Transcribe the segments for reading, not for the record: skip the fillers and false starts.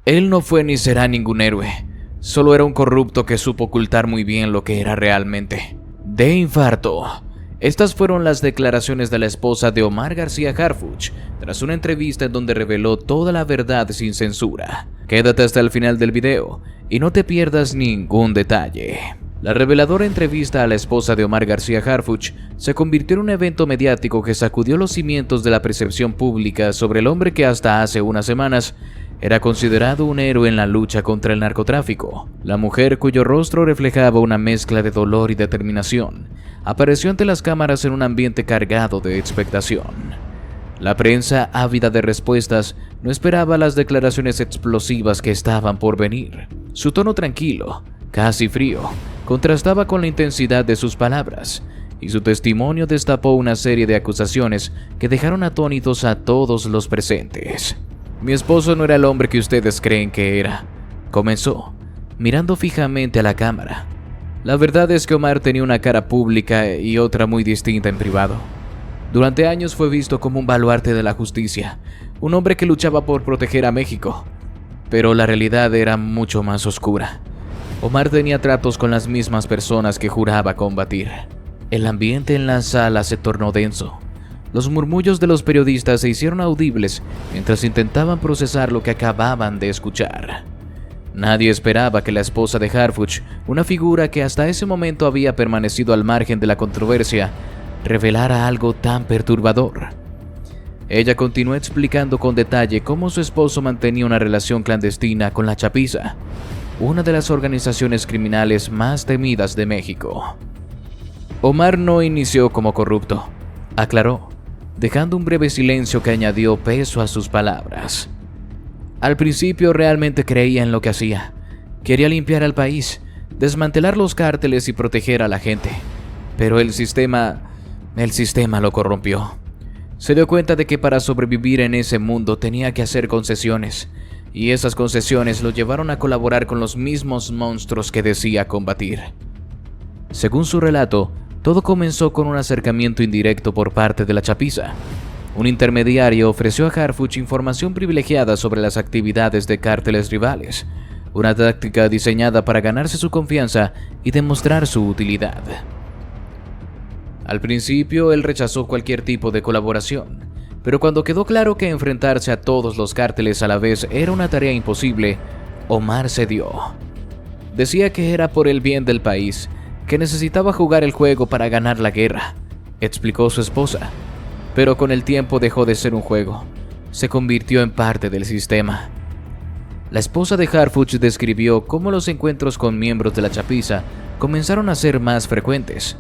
Él no fue ni será ningún héroe, solo era un corrupto que supo ocultar muy bien lo que era realmente. De infarto. Estas fueron las declaraciones de la esposa de Omar García Harfuch, tras una entrevista en donde reveló toda la verdad sin censura. Quédate hasta el final del video y no te pierdas ningún detalle. La reveladora entrevista a la esposa de Omar García Harfuch se convirtió en un evento mediático que sacudió los cimientos de la percepción pública sobre el hombre que hasta hace unas semanas era considerado un héroe en la lucha contra el narcotráfico. La mujer, cuyo rostro reflejaba una mezcla de dolor y determinación, apareció ante las cámaras en un ambiente cargado de expectación. La prensa, ávida de respuestas, no esperaba las declaraciones explosivas que estaban por venir. Su tono tranquilo, casi frío, contrastaba con la intensidad de sus palabras, y su testimonio destapó una serie de acusaciones que dejaron atónitos a todos los presentes. Mi esposo no era el hombre que ustedes creen que era, comenzó, mirando fijamente a la cámara. La verdad es que Omar tenía una cara pública y otra muy distinta en privado. Durante años fue visto como un baluarte de la justicia, un hombre que luchaba por proteger a México, pero la realidad era mucho más oscura. Omar tenía tratos con las mismas personas que juraba combatir. El ambiente en la sala se tornó denso. Los murmullos de los periodistas se hicieron audibles mientras intentaban procesar lo que acababan de escuchar. Nadie esperaba que la esposa de Harfuch, una figura que hasta ese momento había permanecido al margen de la controversia, revelara algo tan perturbador. Ella continuó explicando con detalle cómo su esposo mantenía una relación clandestina con la Chapiza, una de las organizaciones criminales más temidas de México. Omar no inició como corrupto, aclaró, dejando un breve silencio que añadió peso a sus palabras. Al principio realmente creía en lo que hacía. Quería limpiar al país, desmantelar los cárteles y proteger a la gente. Pero el sistema lo corrompió. Se dio cuenta de que para sobrevivir en ese mundo tenía que hacer concesiones, y esas concesiones lo llevaron a colaborar con los mismos monstruos que decía combatir. Según su relato, todo comenzó con un acercamiento indirecto por parte de la Chapiza. Un intermediario ofreció a Harfuch información privilegiada sobre las actividades de cárteles rivales, una táctica diseñada para ganarse su confianza y demostrar su utilidad. Al principio, él rechazó cualquier tipo de colaboración, pero cuando quedó claro que enfrentarse a todos los cárteles a la vez era una tarea imposible, Omar cedió. Decía que era por el bien del país, que necesitaba jugar el juego para ganar la guerra, explicó su esposa. Pero con el tiempo dejó de ser un juego, se convirtió en parte del sistema. La esposa de Harfuch describió cómo los encuentros con miembros de la Chapiza comenzaron a ser más frecuentes.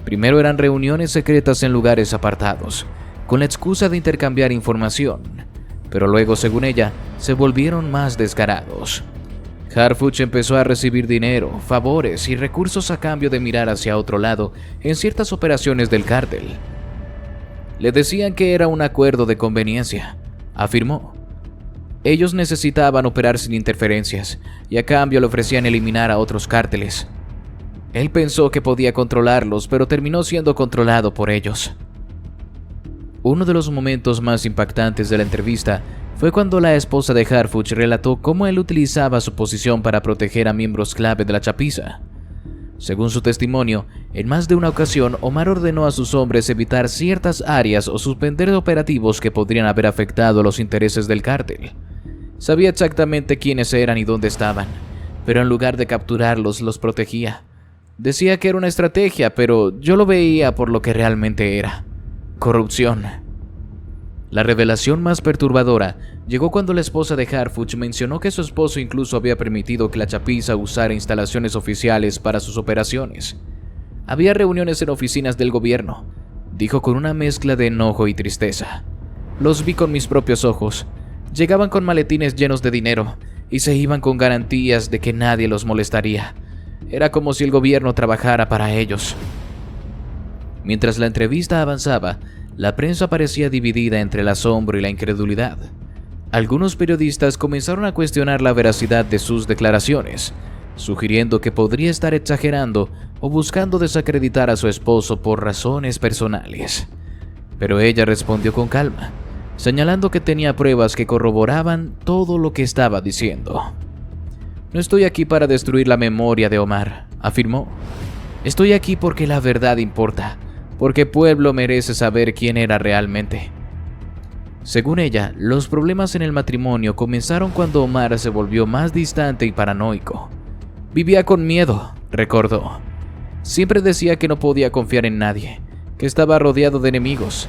Primero eran reuniones secretas en lugares apartados, con la excusa de intercambiar información, pero luego, según ella, se volvieron más descarados. Harfuch empezó a recibir dinero, favores y recursos a cambio de mirar hacia otro lado en ciertas operaciones del cártel. Le decían que era un acuerdo de conveniencia, afirmó. Ellos necesitaban operar sin interferencias y a cambio le ofrecían eliminar a otros cárteles. Él pensó que podía controlarlos, pero terminó siendo controlado por ellos. Uno de los momentos más impactantes de la entrevista fue cuando la esposa de Harfuch relató cómo él utilizaba su posición para proteger a miembros clave de la Chapiza. Según su testimonio, en más de una ocasión, Omar ordenó a sus hombres evitar ciertas áreas o suspender operativos que podrían haber afectado los intereses del cártel. Sabía exactamente quiénes eran y dónde estaban, pero en lugar de capturarlos, los protegía. Decía que era una estrategia, pero yo lo veía por lo que realmente era: corrupción. La revelación más perturbadora llegó cuando la esposa de Harfuch mencionó que su esposo incluso había permitido que la Chapiza usara instalaciones oficiales para sus operaciones. Había reuniones en oficinas del gobierno, dijo con una mezcla de enojo y tristeza. Los vi con mis propios ojos. Llegaban con maletines llenos de dinero y se iban con garantías de que nadie los molestaría. Era como si el gobierno trabajara para ellos. Mientras la entrevista avanzaba, la prensa parecía dividida entre el asombro y la incredulidad. Algunos periodistas comenzaron a cuestionar la veracidad de sus declaraciones, sugiriendo que podría estar exagerando o buscando desacreditar a su esposo por razones personales. Pero ella respondió con calma: señalando que tenía pruebas que corroboraban todo lo que estaba diciendo. No estoy aquí para destruir la memoria de Omar, afirmó. Estoy aquí porque la verdad importa, porque el pueblo merece saber quién era realmente. Según ella, los problemas en el matrimonio comenzaron cuando Omar se volvió más distante y paranoico. Vivía con miedo, recordó. Siempre decía que no podía confiar en nadie, que estaba rodeado de enemigos,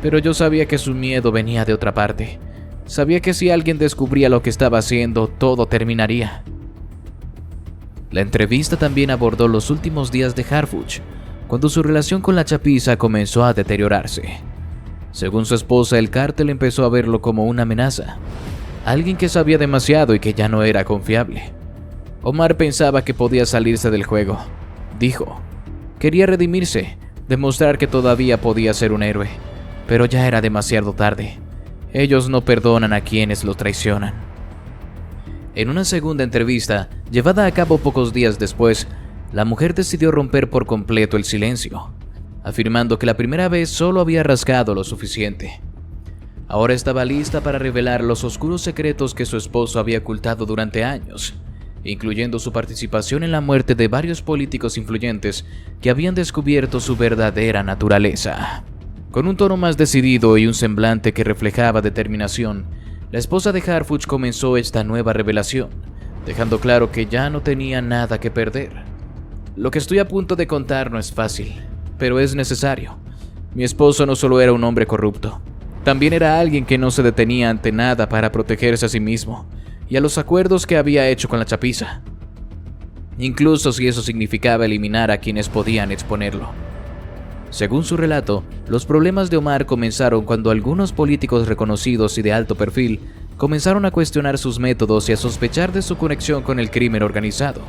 pero yo sabía que su miedo venía de otra parte. Sabía que si alguien descubría lo que estaba haciendo, todo terminaría. La entrevista también abordó los últimos días de Harfuch, cuando su relación con la chapiza comenzó a deteriorarse. Según su esposa, el cártel empezó a verlo como una amenaza, alguien que sabía demasiado y que ya no era confiable. Omar pensaba que podía salirse del juego, dijo. Quería redimirse, demostrar que todavía podía ser un héroe, pero ya era demasiado tarde. Ellos no perdonan a quienes los traicionan. En una segunda entrevista, llevada a cabo pocos días después, la mujer decidió romper por completo el silencio, afirmando que la primera vez solo había rasgado lo suficiente. Ahora estaba lista para revelar los oscuros secretos que su esposo había ocultado durante años, incluyendo su participación en la muerte de varios políticos influyentes que habían descubierto su verdadera naturaleza. Con un tono más decidido y un semblante que reflejaba determinación, la esposa de Harfuch comenzó esta nueva revelación, dejando claro que ya no tenía nada que perder. Lo que estoy a punto de contar no es fácil, pero es necesario. Mi esposo no solo era un hombre corrupto, también era alguien que no se detenía ante nada para protegerse a sí mismo y a los acuerdos que había hecho con la chapiza, incluso si eso significaba eliminar a quienes podían exponerlo. Según su relato, los problemas de Omar comenzaron cuando algunos políticos reconocidos y de alto perfil comenzaron a cuestionar sus métodos y a sospechar de su conexión con el crimen organizado.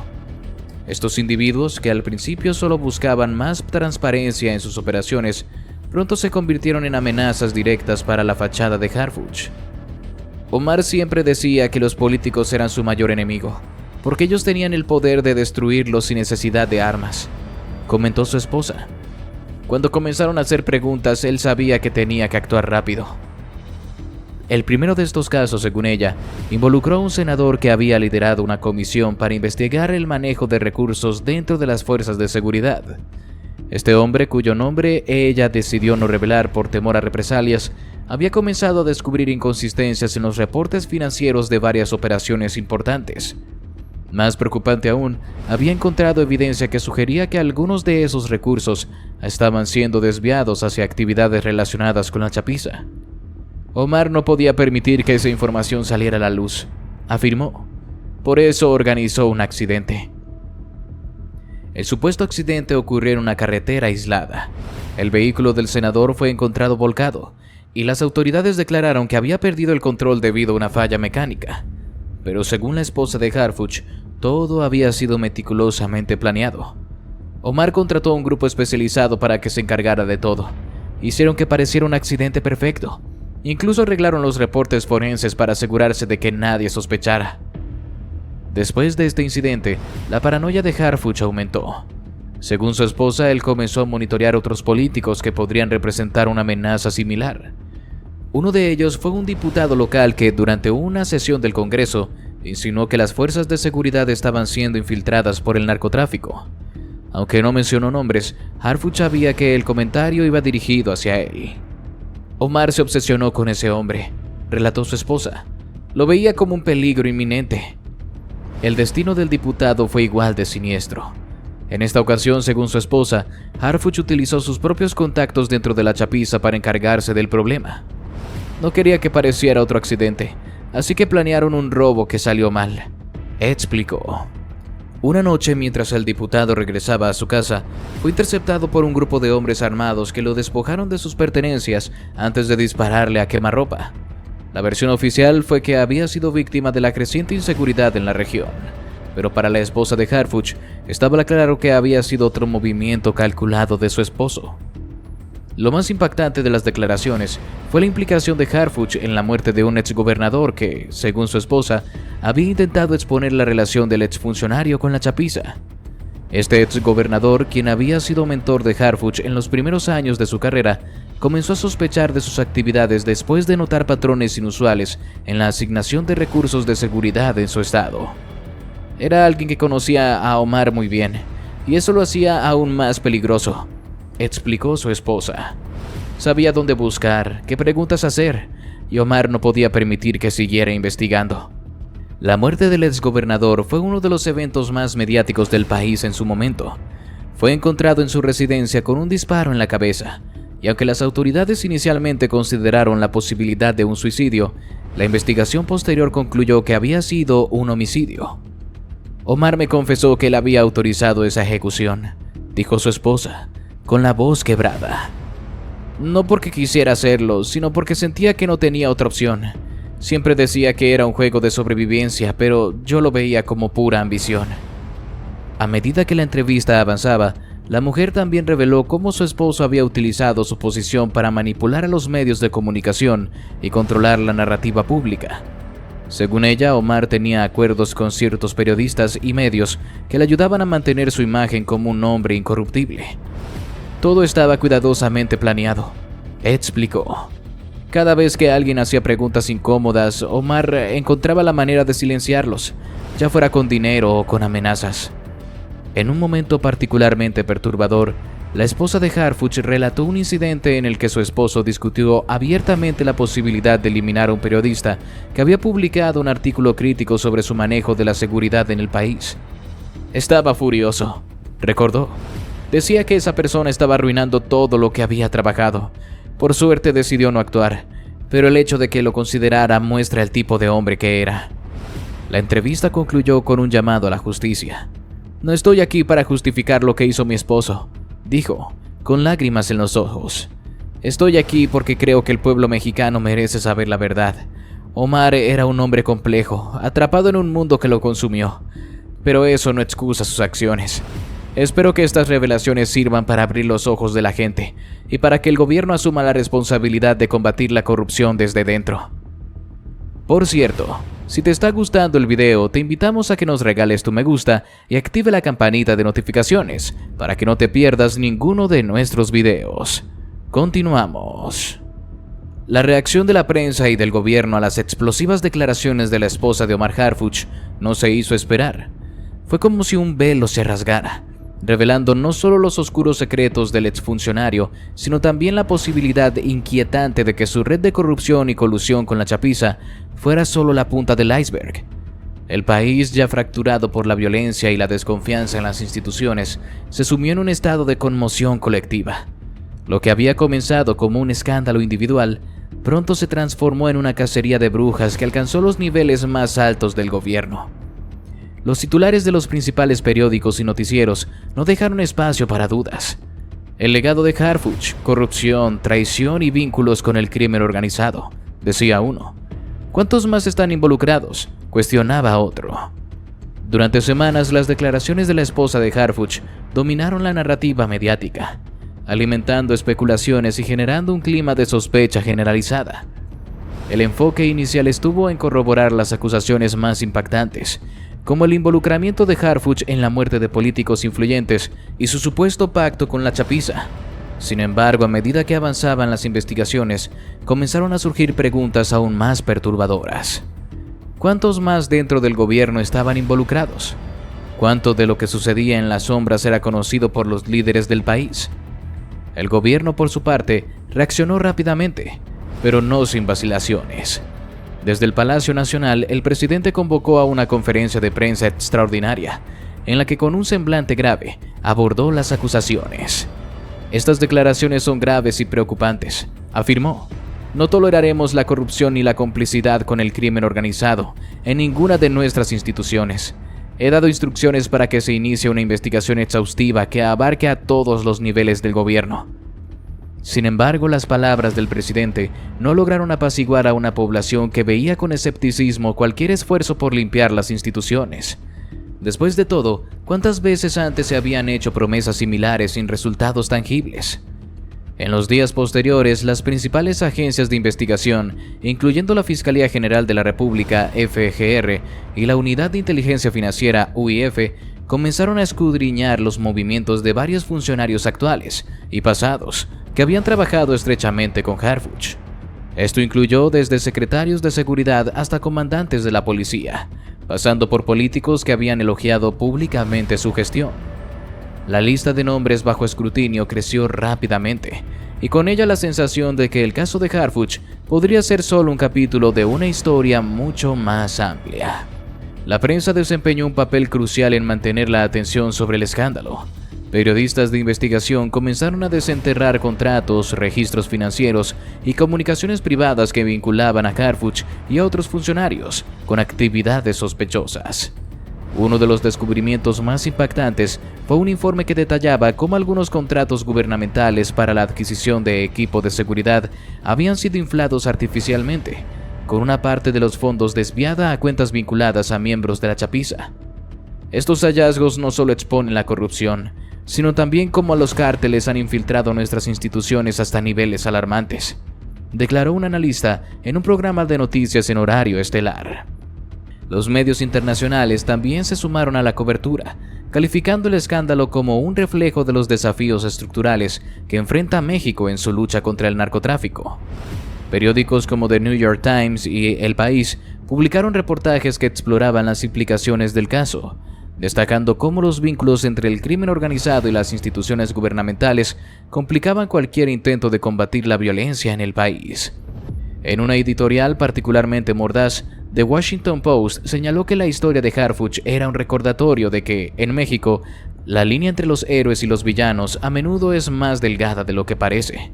Estos individuos, que al principio solo buscaban más transparencia en sus operaciones, pronto se convirtieron en amenazas directas para la fachada de Harfuch. Omar siempre decía que los políticos eran su mayor enemigo, porque ellos tenían el poder de destruirlos sin necesidad de armas, comentó su esposa. Cuando comenzaron a hacer preguntas, él sabía que tenía que actuar rápido. El primero de estos casos, según ella, involucró a un senador que había liderado una comisión para investigar el manejo de recursos dentro de las fuerzas de seguridad. Este hombre, cuyo nombre ella decidió no revelar por temor a represalias, había comenzado a descubrir inconsistencias en los reportes financieros de varias operaciones importantes. Más preocupante aún, había encontrado evidencia que sugería que algunos de esos recursos estaban siendo desviados hacia actividades relacionadas con la chapiza. Omar no podía permitir que esa información saliera a la luz, afirmó. Por eso organizó un accidente. El supuesto accidente ocurrió en una carretera aislada. El vehículo del senador fue encontrado volcado, y las autoridades declararon que había perdido el control debido a una falla mecánica. Pero según la esposa de Harfuch, todo había sido meticulosamente planeado. Omar contrató a un grupo especializado para que se encargara de todo. Hicieron que pareciera un accidente perfecto. Incluso arreglaron los reportes forenses para asegurarse de que nadie sospechara. Después de este incidente, la paranoia de Harfuch aumentó. Según su esposa, él comenzó a monitorear otros políticos que podrían representar una amenaza similar. Uno de ellos fue un diputado local que, durante una sesión del Congreso, insinuó que las fuerzas de seguridad estaban siendo infiltradas por el narcotráfico. Aunque no mencionó nombres, Harfuch sabía que el comentario iba dirigido hacia él. Omar se obsesionó con ese hombre, relató su esposa. Lo veía como un peligro inminente. El destino del diputado fue igual de siniestro. En esta ocasión, según su esposa, Harfuch utilizó sus propios contactos dentro de la chapiza para encargarse del problema. No quería que pareciera otro accidente, así que planearon un robo que salió mal, explicó. Una noche, mientras el diputado regresaba a su casa, fue interceptado por un grupo de hombres armados que lo despojaron de sus pertenencias antes de dispararle a quemarropa. La versión oficial fue que había sido víctima de la creciente inseguridad en la región, pero para la esposa de Harfuch estaba claro que había sido otro movimiento calculado de su esposo. Lo más impactante de las declaraciones fue la implicación de Harfuch en la muerte de un exgobernador que, según su esposa, había intentado exponer la relación del exfuncionario con la chapiza. Este exgobernador, quien había sido mentor de Harfuch en los primeros años de su carrera, comenzó a sospechar de sus actividades después de notar patrones inusuales en la asignación de recursos de seguridad en su estado. Era alguien que conocía a Omar muy bien, y eso lo hacía aún más peligroso, explicó su esposa. Sabía dónde buscar, qué preguntas hacer, y Omar no podía permitir que siguiera investigando. La muerte del exgobernador fue uno de los eventos más mediáticos del país en su momento. Fue encontrado en su residencia con un disparo en la cabeza, y aunque las autoridades inicialmente consideraron la posibilidad de un suicidio, la investigación posterior concluyó que había sido un homicidio. Omar me confesó que él había autorizado esa ejecución, dijo su esposa, con la voz quebrada. No porque quisiera hacerlo, sino porque sentía que no tenía otra opción. Siempre decía que era un juego de sobrevivencia, pero yo lo veía como pura ambición. A medida que la entrevista avanzaba, la mujer también reveló cómo su esposo había utilizado su posición para manipular a los medios de comunicación y controlar la narrativa pública. Según ella, Omar tenía acuerdos con ciertos periodistas y medios que le ayudaban a mantener su imagen como un hombre incorruptible. Todo estaba cuidadosamente planeado, explicó. Cada vez que alguien hacía preguntas incómodas, Omar encontraba la manera de silenciarlos, ya fuera con dinero o con amenazas. En un momento particularmente perturbador, la esposa de Harfuch relató un incidente en el que su esposo discutió abiertamente la posibilidad de eliminar a un periodista que había publicado un artículo crítico sobre su manejo de la seguridad en el país. Estaba furioso, recordó. Decía que esa persona estaba arruinando todo lo que había trabajado. Por suerte decidió no actuar, pero el hecho de que lo considerara muestra el tipo de hombre que era. La entrevista concluyó con un llamado a la justicia. No estoy aquí para justificar lo que hizo mi esposo, dijo, con lágrimas en los ojos. Estoy aquí porque creo que el pueblo mexicano merece saber la verdad. Omar era un hombre complejo, atrapado en un mundo que lo consumió, pero eso no excusa sus acciones. Espero que estas revelaciones sirvan para abrir los ojos de la gente y para que el gobierno asuma la responsabilidad de combatir la corrupción desde dentro. Por cierto, si te está gustando el video, te invitamos a que nos regales tu me gusta y active la campanita de notificaciones para que no te pierdas ninguno de nuestros videos. Continuamos. La reacción de la prensa y del gobierno a las explosivas declaraciones de la esposa de Omar Harfuch no se hizo esperar. Fue como si un velo se rasgara, revelando no solo los oscuros secretos del exfuncionario, sino también la posibilidad inquietante de que su red de corrupción y colusión con la chapiza fuera solo la punta del iceberg. El país, ya fracturado por la violencia y la desconfianza en las instituciones, se sumió en un estado de conmoción colectiva. Lo que había comenzado como un escándalo individual, pronto se transformó en una cacería de brujas que alcanzó los niveles más altos del gobierno. Los titulares de los principales periódicos y noticieros no dejaron espacio para dudas. El legado de Harfuch, corrupción, traición y vínculos con el crimen organizado, decía uno. ¿Cuántos más están involucrados?, cuestionaba otro. Durante semanas, las declaraciones de la esposa de Harfuch dominaron la narrativa mediática, alimentando especulaciones y generando un clima de sospecha generalizada. El enfoque inicial estuvo en corroborar las acusaciones más impactantes, como el involucramiento de Harfuch en la muerte de políticos influyentes y su supuesto pacto con la chapiza. Sin embargo, a medida que avanzaban las investigaciones, comenzaron a surgir preguntas aún más perturbadoras. ¿Cuántos más dentro del gobierno estaban involucrados? ¿Cuánto de lo que sucedía en las sombras era conocido por los líderes del país? El gobierno, por su parte, reaccionó rápidamente, pero no sin vacilaciones. Desde el Palacio Nacional, el presidente convocó a una conferencia de prensa extraordinaria, en la que con un semblante grave abordó las acusaciones. Estas declaraciones son graves y preocupantes, afirmó. No toleraremos la corrupción ni la complicidad con el crimen organizado en ninguna de nuestras instituciones. He dado instrucciones para que se inicie una investigación exhaustiva que abarque a todos los niveles del gobierno. Sin embargo, las palabras del presidente no lograron apaciguar a una población que veía con escepticismo cualquier esfuerzo por limpiar las instituciones. Después de todo, ¿cuántas veces antes se habían hecho promesas similares sin resultados tangibles? En los días posteriores, las principales agencias de investigación, incluyendo la Fiscalía General de la República, FGR, y la Unidad de Inteligencia Financiera, UIF, comenzaron a escudriñar los movimientos de varios funcionarios actuales y pasados que habían trabajado estrechamente con Harfuch. Esto incluyó desde secretarios de seguridad hasta comandantes de la policía, pasando por políticos que habían elogiado públicamente su gestión. La lista de nombres bajo escrutinio creció rápidamente, y con ella la sensación de que el caso de Harfuch podría ser solo un capítulo de una historia mucho más amplia. La prensa desempeñó un papel crucial en mantener la atención sobre el escándalo. Periodistas de investigación comenzaron a desenterrar contratos, registros financieros y comunicaciones privadas que vinculaban a Harfuch y a otros funcionarios con actividades sospechosas. Uno de los descubrimientos más impactantes fue un informe que detallaba cómo algunos contratos gubernamentales para la adquisición de equipo de seguridad habían sido inflados artificialmente, con una parte de los fondos desviada a cuentas vinculadas a miembros de la chapiza. Estos hallazgos no solo exponen la corrupción, sino también cómo los cárteles han infiltrado nuestras instituciones hasta niveles alarmantes, declaró un analista en un programa de noticias en horario estelar. Los medios internacionales también se sumaron a la cobertura, calificando el escándalo como un reflejo de los desafíos estructurales que enfrenta México en su lucha contra el narcotráfico. Periódicos como The New York Times y El País publicaron reportajes que exploraban las implicaciones del caso, destacando cómo los vínculos entre el crimen organizado y las instituciones gubernamentales complicaban cualquier intento de combatir la violencia en el país. En una editorial particularmente mordaz, The Washington Post señaló que la historia de Harfuch era un recordatorio de que, en México, la línea entre los héroes y los villanos a menudo es más delgada de lo que parece.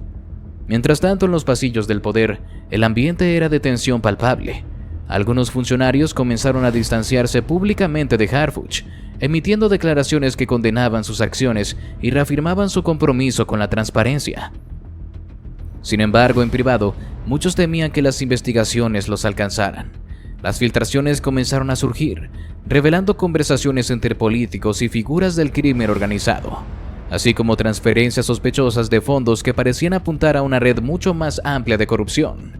Mientras tanto, en los pasillos del poder, el ambiente era de tensión palpable. Algunos funcionarios comenzaron a distanciarse públicamente de Harfuch, emitiendo declaraciones que condenaban sus acciones y reafirmaban su compromiso con la transparencia. Sin embargo, en privado, muchos temían que las investigaciones los alcanzaran. Las filtraciones comenzaron a surgir, revelando conversaciones entre políticos y figuras del crimen organizado, así como transferencias sospechosas de fondos que parecían apuntar a una red mucho más amplia de corrupción.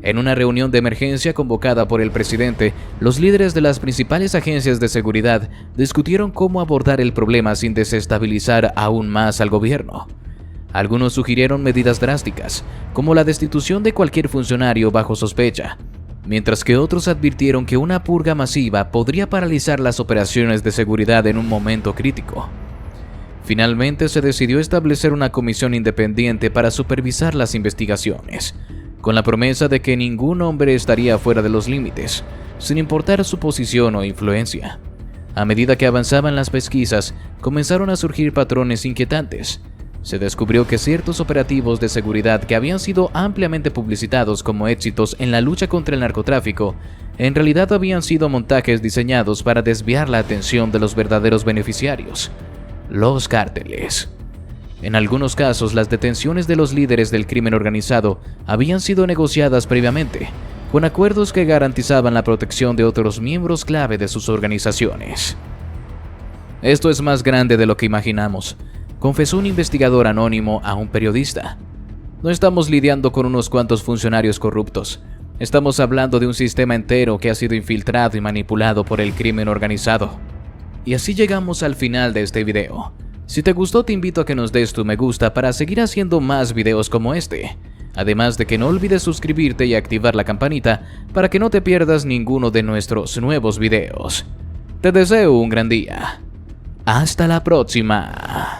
En una reunión de emergencia convocada por el presidente, los líderes de las principales agencias de seguridad discutieron cómo abordar el problema sin desestabilizar aún más al gobierno. Algunos sugirieron medidas drásticas, como la destitución de cualquier funcionario bajo sospecha, mientras que otros advirtieron que una purga masiva podría paralizar las operaciones de seguridad en un momento crítico. Finalmente se decidió establecer una comisión independiente para supervisar las investigaciones, con la promesa de que ningún hombre estaría fuera de los límites, sin importar su posición o influencia. A medida que avanzaban las pesquisas, comenzaron a surgir patrones inquietantes. Se descubrió que ciertos operativos de seguridad que habían sido ampliamente publicitados como éxitos en la lucha contra el narcotráfico, en realidad habían sido montajes diseñados para desviar la atención de los verdaderos beneficiarios, los cárteles. En algunos casos, las detenciones de los líderes del crimen organizado habían sido negociadas previamente, con acuerdos que garantizaban la protección de otros miembros clave de sus organizaciones. Esto es más grande de lo que imaginamos, confesó un investigador anónimo a un periodista. No estamos lidiando con unos cuantos funcionarios corruptos. Estamos hablando de un sistema entero que ha sido infiltrado y manipulado por el crimen organizado. Y así llegamos al final de este video. Si te gustó, te invito a que nos des tu me gusta para seguir haciendo más videos como este. Además de que no olvides suscribirte y activar la campanita para que no te pierdas ninguno de nuestros nuevos videos. Te deseo un gran día. Hasta la próxima.